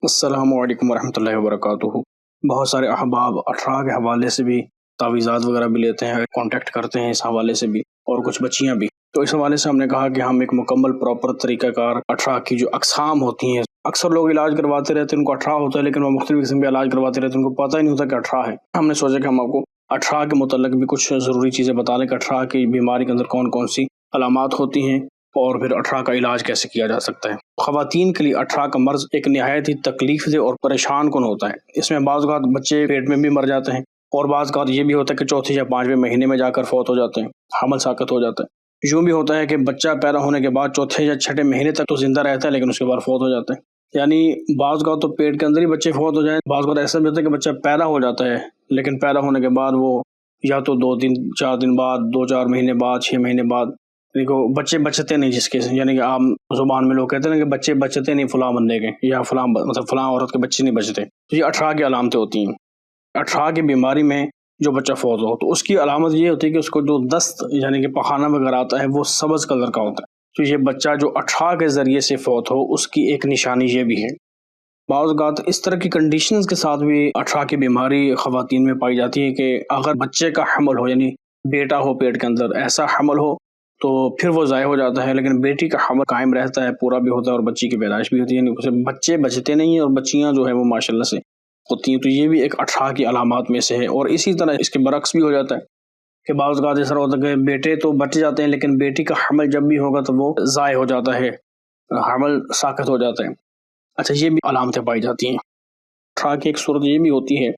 السلام علیکم ورحمۃ اللہ وبرکاتہ۔ بہت سارے احباب اٹھارہ کے حوالے سے بھی تعویذات وغیرہ بھی لیتے ہیں، کانٹیکٹ کرتے ہیں اس حوالے سے بھی، اور کچھ بچیاں بھی۔ تو اس حوالے سے ہم نے کہا کہ ہم ایک مکمل پراپر طریقہ کار اٹھارہ کی جو اقسام ہوتی ہیں، اکثر لوگ علاج کرواتے رہتے ہیں، ان کو اٹھارہ ہوتا ہے لیکن وہ مختلف قسم کے علاج کرواتے رہتے ہیں، ان کو پتہ ہی نہیں ہوتا کہ اٹھارہ ہے۔ ہم نے سوچا کہ ہم آپ کو اٹھارہ کے متعلق بھی کچھ ضروری چیزیں بتا دیں کہ اٹھارہ کی بیماری کے اندر کون کون سی علامات ہوتی ہیں اور پھر اٹھارہ کا علاج کیسے کیا جا سکتا ہے۔ خواتین کے لیے اٹھارہ کا مرض ایک نہایت ہی تکلیف دہ اور پریشان کن ہوتا ہے۔ اس میں بعض اوقات بچے پیٹ میں بھی مر جاتے ہیں، اور بعض اوقات یہ بھی ہوتا ہے کہ چوتھے یا پانچویں مہینے میں جا کر فوت ہو جاتے ہیں، حمل ساقط ہو جاتا ہے۔ یوں بھی ہوتا ہے کہ بچہ پیدا ہونے کے بعد چوتھے یا چھٹے مہینے تک تو زندہ رہتا ہے لیکن اس کے بعد فوت ہو جاتا ہے۔ یعنی بعض اوقات تو پیٹ کے اندر ہی بچے فوت ہو جائیں، بعض اوقات ایسا بھی ہوتا ہے کہ بچہ پیدا ہو جاتا ہے لیکن پیدا ہونے کے بعد وہ یا تو 2 دن 4 دن بعد، 2-4 مہینے بعد، 6 مہینے بعد، دیکھو بچے بچتے نہیں، جس کے یعنی کہ عام زبان میں لوگ کہتے ہیں کہ بچے بچتے نہیں فلاں بندے کے، یا فلاں مطلب فلاں عورت کے بچے نہیں بچتے۔ تو یہ اٹھارہ کی علامتیں ہوتی ہیں۔ اٹھارہ کی بیماری میں جو بچہ فوت ہو تو اس کی علامت یہ ہوتی ہے کہ اس کو جو دست یعنی کہ پخانہ وغیرہ آتا ہے وہ سبز کلر کا ہوتا ہے۔ تو یہ بچہ جو اٹھارہ کے ذریعے سے فوت ہو اس کی ایک نشانی یہ بھی ہے۔ بعض اوقات اس طرح کی کنڈیشنز کے ساتھ بھی اٹھارہ کی بیماری خواتین میں پائی جاتی ہے کہ اگر بچے کا حمل ہو، یعنی بیٹا ہو پیٹ کے اندر، ایسا حمل ہو تو پھر وہ ضائع ہو جاتا ہے، لیکن بیٹی کا حمل قائم رہتا ہے، پورا بھی ہوتا ہے، اور بچی کی پیدائش بھی ہوتی ہے، یعنی اسے بچے بچتے نہیں ہیں اور بچیاں جو ہے وہ ماشاءاللہ سے ہوتی ہیں۔ تو یہ بھی ایک اٹھارہ کی علامات میں سے ہے۔ اور اسی طرح اس کے برعکس بھی ہو جاتا ہے کہ بعض اوقات ایسا ہوتا ہے کہ بیٹے تو بچ جاتے ہیں لیکن بیٹی کا حمل جب بھی ہوگا تو وہ ضائع ہو جاتا ہے، حمل ساقط ہو جاتا ہے۔ اچھا، یہ بھی علامتیں پائی جاتی ہیں۔ اٹھارہ کی ایک صورت یہ بھی ہوتی ہے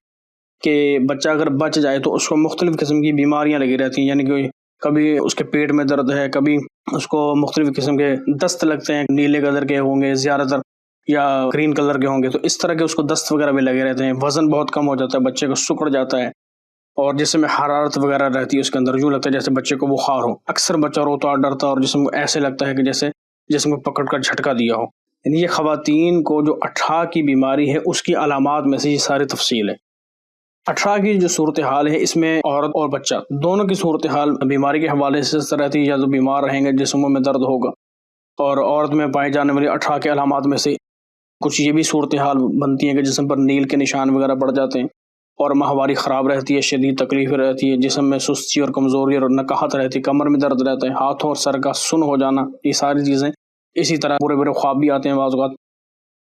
کہ بچہ اگر بچ جائے تو اس کو مختلف قسم کی بیماریاں لگی رہتی ہیں، یعنی کہ کبھی اس کے پیٹ میں درد ہے، کبھی اس کو مختلف قسم کے دست لگتے ہیں، نیلے کلر کے ہوں گے زیادہ تر یا گرین کلر کے ہوں گے، تو اس طرح کے اس کو دست وغیرہ بھی لگے رہتے ہیں۔ وزن بہت کم ہو جاتا ہے، بچے کو سکڑ جاتا ہے، اور جسم میں حرارت وغیرہ رہتی ہے، اس کے اندر یوں لگتا ہے جیسے بچے کو بخار ہو، اکثر بچہ روتا ڈرتا اور جسم کو ایسے لگتا ہے کہ جیسے جسم کو پکڑ کر جھٹکا دیا ہو۔ یعنی یہ خواتین کو جو اٹھارہ کی بیماری ہے اس کی علامات میں سے یہ ساری تفصیل ہے۔ اٹھارہ کی جو صورتحال ہے اس میں عورت اور بچہ دونوں کی صورتحال بیماری کے حوالے سے اس طرح رہتی ہے، یا تو بیمار رہیں گے، جسموں میں درد ہوگا، اور عورت میں پائے جانے والی اٹھارہ کے علامات میں سے کچھ یہ بھی صورتحال بنتی ہیں کہ جسم پر نیل کے نشان وغیرہ پڑ جاتے ہیں، اور ماہواری خراب رہتی ہے، شدید تکلیف رہتی ہے، جسم میں سستی اور کمزوری اور نکاہت رہتی ہے، کمر میں درد رہتا ہے، ہاتھوں اور سر کا سن ہو جانا، یہ ساری چیزیں۔ اسی طرح برے برے خواب بھی آتے ہیں بعض اوقات۔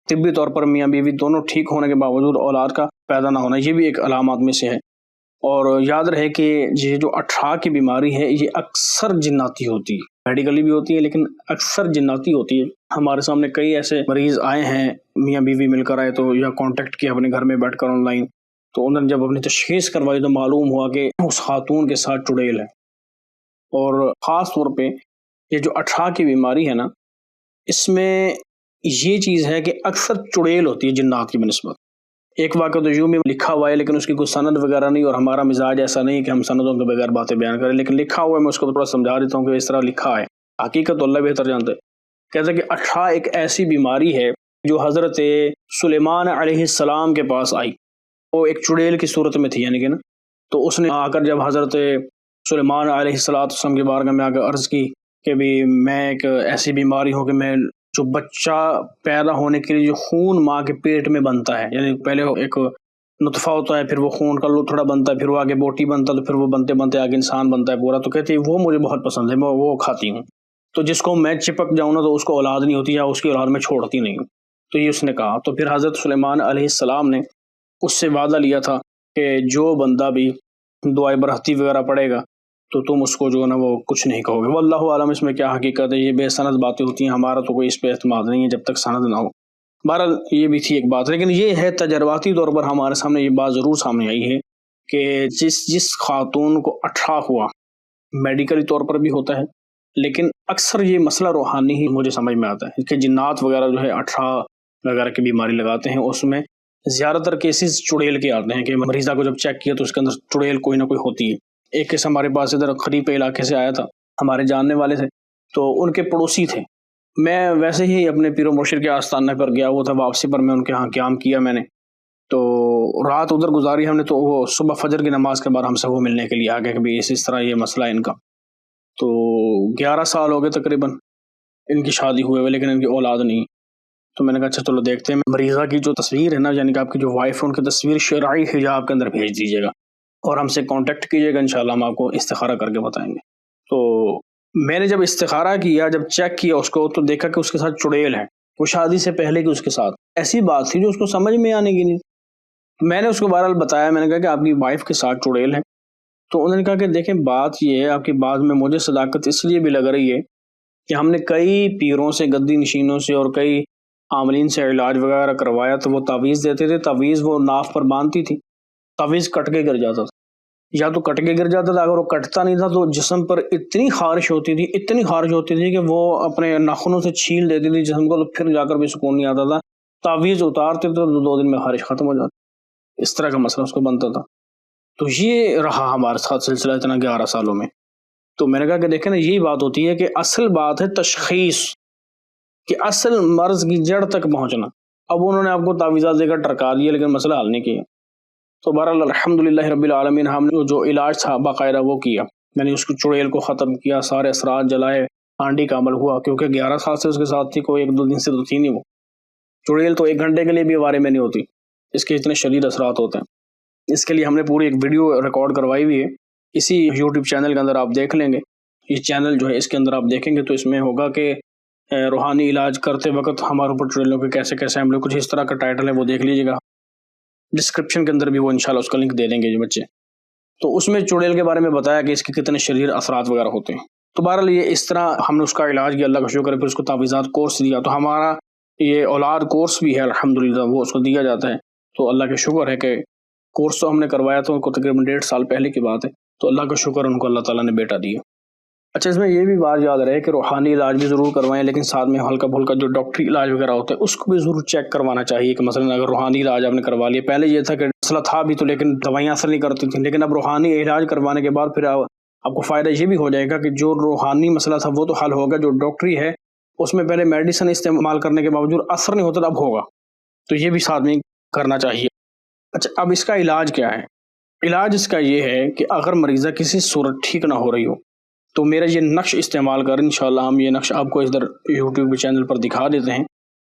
طبی طور پر میاں بیوی دونوں ٹھیک ہونے کے باوجود اولاد کا پیدا نہ ہونا، یہ بھی ایک علامات میں سے ہے۔ اور یاد رہے کہ یہ جو اٹھارہ کی بیماری ہے یہ اکثر جناتی ہوتی ہے، میڈیکلی بھی ہوتی ہے لیکن اکثر جناتی ہوتی ہے۔ ہمارے سامنے کئی ایسے مریض آئے ہیں، میاں بیوی مل کر آئے تو، یا کانٹیکٹ کیا اپنے گھر میں بیٹھ کر آن لائن، تو انہوں نے جب اپنی تشخیص کروائی تو معلوم ہوا کہ اس خاتون کے ساتھ چڑیل ہے۔ اور خاص طور پہ یہ جو اٹھارہ کی بیماری ہے نا، اس میں یہ چیز ہے کہ اکثر چڑیل ہوتی ہے جنات کی بنسبت۔ ایک واقعہ تو یوں بھی لکھا ہوا ہے لیکن اس کی کوئی سند وغیرہ نہیں، اور ہمارا مزاج ایسا نہیں کہ ہم سندوں کے بغیر باتیں بیان کریں، لیکن لکھا ہوا ہے، میں اس کو تھوڑا سمجھا دیتا ہوں کہ اس طرح لکھا ہے، حقیقت اللہ بہتر جانتے۔ کہتے ہیں کہ اٹھارہ ایک ایسی بیماری ہے جو حضرت سلیمان علیہ السلام کے پاس آئی، وہ ایک چڑیل کی صورت میں تھی، یعنی کہ نا، تو اس نے آ کر جب حضرت سلیمان علیہ السلام کی بارگاہ میں آ کر عرض کی کہ بھی میں ایک ایسی بیماری ہوں کہ میں جو بچہ پیدا ہونے کے لیے جو خون ماں کے پیٹ میں بنتا ہے، یعنی پہلے ایک نطفہ ہوتا ہے، پھر وہ خون کا لوتھڑا بنتا ہے، پھر وہ آگے بوٹی بنتا ہے، تو پھر وہ بنتے بنتے آگے انسان بنتا ہے پورا، تو کہتی ہے وہ مجھے بہت پسند ہے، میں وہ کھاتی ہوں، تو جس کو میں چپک جاؤں نا تو اس کو اولاد نہیں ہوتی، یا اس کی اولاد میں چھوڑتی نہیں ہوں۔ تو یہ اس نے کہا، تو پھر حضرت سلیمان علیہ السلام نے اس سے وعدہ لیا تھا کہ جو بندہ بھی دعائے برہتی وغیرہ پڑے گا تو تم اس کو جو ہے نا وہ کچھ نہیں کہو گے۔ واللہ عالم اس میں کیا حقیقت ہے، یہ بے سند باتیں ہوتی ہیں، ہمارا تو کوئی اس پہ اعتماد نہیں ہے جب تک سند نہ ہو۔ بہرحال یہ بھی تھی ایک بات، لیکن یہ ہے تجرباتی طور پر ہمارے سامنے یہ بات ضرور سامنے آئی ہے کہ جس خاتون کو اٹھارہ ہوا، میڈیکلی طور پر بھی ہوتا ہے، لیکن اکثر یہ مسئلہ روحانی ہی مجھے سمجھ میں آتا ہے کہ جنات وغیرہ جو ہے اٹھارہ وغیرہ کی بیماری لگاتے ہیں، اس میں زیادہ تر کیسز چڑیل کے آتے ہیں کہ مریضہ کو جب چیک کیا تو اس کے اندر چڑیل کوئی نہ کوئی ہوتی ہے۔ ایک کیس ہمارے پاس ادھر قریب علاقے سے آیا تھا، ہمارے جاننے والے تھے، تو ان کے پڑوسی تھے، میں ویسے ہی اپنے پیر و مرشد کے آستانے پر گیا ہوا تھا، واپسی پر میں ان کے ہاں قیام کیا میں نے، تو رات ادھر گزاری ہم نے، تو وہ صبح فجر کی نماز کے بعد ہم سے وہ ملنے کے لیے آ گئے کہ بھی اس طرح یہ مسئلہ ہے ان کا۔ تو 11 سال ہو گئے تقریباً ان کی شادی ہوئے ہوئے، لیکن ان کی اولاد نہیں۔ تو میں نے کہا اچھا چلو دیکھتے ہیں. مریضہ کی جو تصویر ہے نا، یعنی کہ آپ کی جو وائف ہے، ان کی تصویر شرعی حجاب کے اندر بھیج دیجیے گا اور ہم سے کانٹیکٹ کیجیے گا، انشاءاللہ ہم آپ کو استخارہ کر کے بتائیں گے. تو میں نے جب استخارہ کیا، جب چیک کیا اس کو، تو دیکھا کہ اس کے ساتھ چڑیل ہے. وہ شادی سے پہلے کی اس کے ساتھ ایسی بات تھی جو اس کو سمجھ میں آنے کی نہیں. میں نے اس کو بہرحال بتایا، میں نے کہا کہ آپ کی وائف کے ساتھ چڑیل ہے. تو انہوں نے کہا کہ دیکھیں بات یہ ہے، آپ کی بات میں مجھے صداقت اس لیے بھی لگ رہی ہے کہ ہم نے کئی پیروں سے، گدی نشینوں سے اور کئی عاملین سے علاج وغیرہ کروایا، تو وہ تعویذ دیتے تھے، تعویذ وہ ناف پر باندھتی تھی، تعویذ کٹ کے گر جاتا تھا، یا تو کٹ کے گر جاتا تھا، اگر وہ کٹتا نہیں تھا تو جسم پر اتنی خارش ہوتی تھی کہ وہ اپنے ناخنوں سے چھیل دیتی تھی جسم کو، تو پھر جا کر بھی سکون نہیں آتا تھا. تعویذ اتارتے تو 2 دن میں خارش ختم ہو جاتی. اس طرح کا مسئلہ اس کو بنتا تھا. تو یہ رہا ہمارے ساتھ سلسلہ اتنا 11 سالوں میں. تو میں نے کہا کہ دیکھیں نا، یہی بات ہوتی ہے کہ اصل بات ہے تشخیص، کہ اصل مرض کی جڑ تک پہنچنا. اب انہوں نے آپ کو تعویذات دے کر ٹرکا دیا لیکن مسئلہ حل نہیں کیا. تو بہرحال الحمدللہ رب العالمین ہم نے جو علاج تھا باقاعدہ وہ کیا، یعنی اس کو چڑیل کو ختم کیا، سارے اثرات جلائے، ہانڈی کا عمل ہوا، کیونکہ 11 سال سے اس کے ساتھ تھی، کوئی 1-2 دن سے تو تھی نہیں. وہ چڑیل تو 1 گھنٹے کے لیے بھی وارے میں نہیں ہوتی، اس کے اتنے شدید اثرات ہوتے ہیں. اس کے لیے ہم نے پوری ایک ویڈیو ریکارڈ کروائی ہوئی ہے، اسی یوٹیوب چینل کے اندر آپ دیکھ لیں گے. یہ چینل جو ہے اس کے اندر آپ دیکھیں گے تو اس میں ہوگا کہ روحانی علاج کرتے وقت ہمارے اوپر چڑیلوں کے کیسے کیسے ہم لوگ، کچھ اس طرح کا ٹائٹل ہے، وہ دیکھ لیجیے گا. ڈسکرپشن کے اندر بھی وہ انشاءاللہ اس کا لنک دے دیں گے جو بچے. تو اس میں چڑیل کے بارے میں بتایا کہ اس کے کتنے شریر اثرات وغیرہ ہوتے ہیں. تو بہرحال یہ اس طرح ہم نے اس کا علاج کیا، اللہ کا شکر ہے. پھر اس کو تعویذات کورس دیا، تو ہمارا یہ اولاد کورس بھی ہے الحمدللہ، وہ اس کو دیا جاتا ہے. تو اللہ کا شکر ہے کہ کورس تو ہم نے کروایا تھا ان کو تقریباً 1.5 سال پہلے کی بات ہے. تو اللہ کا شکر ان کو اللہ تعالیٰ نے بیٹا دیا. اچھا، اس میں یہ بھی بات یاد رہے کہ روحانی علاج بھی ضرور کروائیں، لیکن ساتھ میں ہلکا پھلکا جو ڈاکٹری علاج وغیرہ ہوتا ہے اس کو بھی ضرور چیک کروانا چاہیے. کہ مثلا اگر روحانی علاج آپ نے کروا لیا، پہلے یہ تھا کہ مسئلہ تھا بھی تو لیکن دوائیاں اثر نہیں کرتی تھیں، لیکن اب روحانی علاج کروانے کے بعد پھر آپ کو فائدہ یہ بھی ہو جائے گا کہ جو روحانی مسئلہ تھا وہ تو حل ہوگا، جو ڈاکٹری ہے اس میں پہلے میڈیسن استعمال کرنے کے باوجود اثر نہیں ہوتا، اب ہوگا. تو یہ بھی ساتھ میں کرنا چاہیے. اچھا، اب اس کا علاج کیا ہے؟ علاج اس کا یہ ہے کہ اگر مریضہ کسی صورت ٹھیک نہ ہو رہی ہو تو میرا یہ نقش استعمال کر، انشاءاللہ ہم یہ نقش آپ کو ادھر یوٹیوب چینل پر دکھا دیتے ہیں.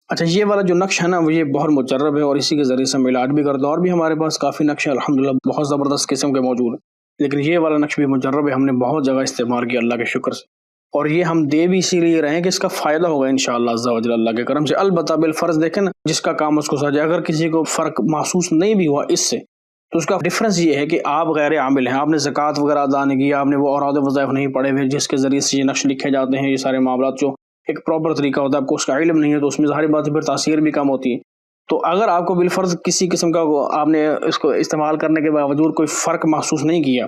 اچھا، یہ والا جو نقش ہے نا، وہ یہ بہت مجرب ہے اور اسی کے ذریعے سے ہم علاج بھی کرتے ہیں. اور بھی ہمارے پاس کافی نقش ہے الحمدللہ، بہت زبردست قسم کے موجود ہیں، لیکن یہ والا نقش بھی مجرب ہے، ہم نے بہت جگہ استعمال کیا اللہ کے شکر سے. اور یہ ہم دے بھی اسی لیے رہے ہیں کہ اس کا فائدہ ہوگا انشاءاللہ عز و جل اللہ کے کرم سے. البتہ بالفرض دیکھیں نا، جس کا کام اس کو سجے، اگر کسی کو فرق محسوس نہیں بھی ہوا اس سے، تو اس کا ڈفرنس یہ ہے کہ آپ غیر عامل ہیں، آپ نے زکوٰۃ وغیرہ ادا نہیں کی، آپ نے وہ اوراد وظائف نہیں پڑھے ہوئے جس کے ذریعے سے یہ نقش لکھے جاتے ہیں. یہ سارے معاملات جو ایک پراپر طریقہ ہوتا ہے، آپ کو اس کا علم نہیں ہے، تو اس میں ظاہر بات ہے پھر تاثیر بھی کم ہوتی ہے. تو اگر آپ کو بالفرض کسی قسم کا آپ نے اس کو استعمال کرنے کے باوجود کوئی فرق محسوس نہیں کیا،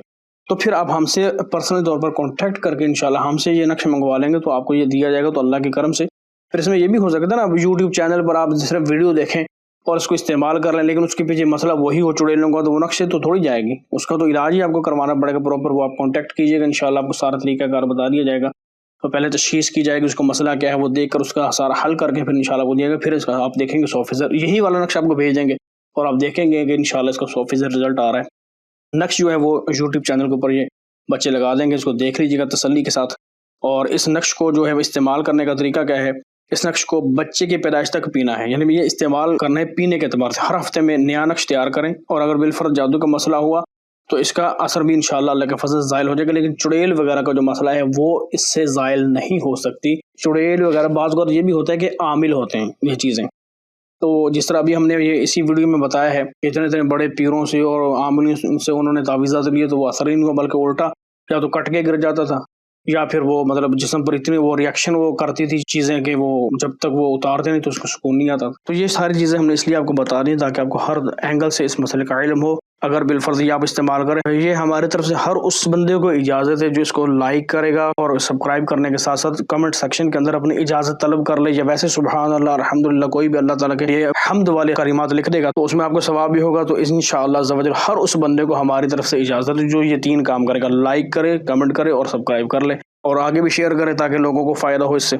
تو پھر آپ ہم سے پرسنل طور پر کانٹیکٹ کر کے انشاءاللہ ہم سے یہ نقش منگوا لیں گے، تو آپ کو یہ دیا جائے گا. تو اللہ کے کرم سے پھر اس میں یہ بھی ہو سکتا ہے نا، یوٹیوب چینل پر آپ صرف ویڈیو دیکھیں اور اس کو استعمال کر لیں، لیکن اس کے پیچھے مسئلہ وہی ہو چڑیلوں کا، تو وہ نقش سے تو تھوڑی جائے گی، اس کا تو علاج ہی آپ کو کروانا پڑے گا پراپر. وہ آپ کانٹیکٹ کیجیے گا، انشاءاللہ آپ کو سارا طریقہ کار بتا دیا جائے گا. تو پہلے تشخیص کی جائے گی، اس کو مسئلہ کیا ہے وہ دیکھ کر اس کا سارا حل کر کے پھر انشاءاللہ وہ دیا گا. پھر اس کا آپ دیکھیں گے 100% یہی والا نقش آپ کو بھیج دیں گے اور آپ دیکھیں گے کہ انشاءاللہ اس کا 100% رزلٹ آ رہا ہے. نقش جو ہے وہ یوٹیوب چینل کے اوپر یہ بچے لگا دیں گے، اس کو دیکھ لیجیے گا تسلی کے ساتھ. اور اس نقش کو جو ہے استعمال کرنے کا طریقہ کیا ہے، اس نقش کو بچے کی پیدائش تک پینا ہے، یعنی یہ استعمال کرنا ہے پینے کے اعتبار سے. ہر ہفتے میں نیا نقش تیار کریں، اور اگر بالفرض جادو کا مسئلہ ہوا تو اس کا اثر بھی انشاءاللہ اللہ کے فضل سے زائل ہو جائے گا. لیکن چڑیل وغیرہ کا جو مسئلہ ہے وہ اس سے زائل نہیں ہو سکتی. چڑیل وغیرہ بعض اوقات یہ بھی ہوتا ہے کہ عامل ہوتے ہیں یہ چیزیں. تو جس طرح ابھی ہم نے یہ اسی ویڈیو میں بتایا ہے، اتنے بڑے پیروں سے اور عاملوں سے انہوں نے تعویذات لیے تو وہ اثر ہی نہیں ہوا، بلکہ الٹا یا تو کٹ کے گر جاتا تھا، یا پھر وہ مطلب جسم پر اتنی وہ ریاکشن وہ کرتی تھی چیزیں کہ وہ جب تک وہ اتارتے نہیں تو اس کو سکون نہیں آتا. تو یہ ساری چیزیں ہم نے اس لیے آپ کو بتا دی تاکہ آپ کو ہر اینگل سے اس مسئلے کا علم ہو. اگر بالفرض یہ آپ استعمال کریں، یہ ہماری طرف سے ہر اس بندے کو اجازت ہے جو اس کو لائک کرے گا اور سبسکرائب کرنے کے ساتھ ساتھ کمنٹ سیکشن کے اندر اپنی اجازت طلب کر لے، یا ویسے سبحان اللہ الحمدللہ کوئی بھی اللہ تعالیٰ کے یہ حمد والے کلمات لکھ دے گا تو اس میں آپ کو ثواب بھی ہوگا. تو انشاءاللہ عز و جل ہر اس بندے کو ہماری طرف سے اجازت ہے جو یہ 3 کام کرے گا، لائک کرے، کمنٹ کرے اور سبسکرائب کر لے، اور آگے بھی شیئر کرے تاکہ لوگوں کو فائدہ ہو اس سے.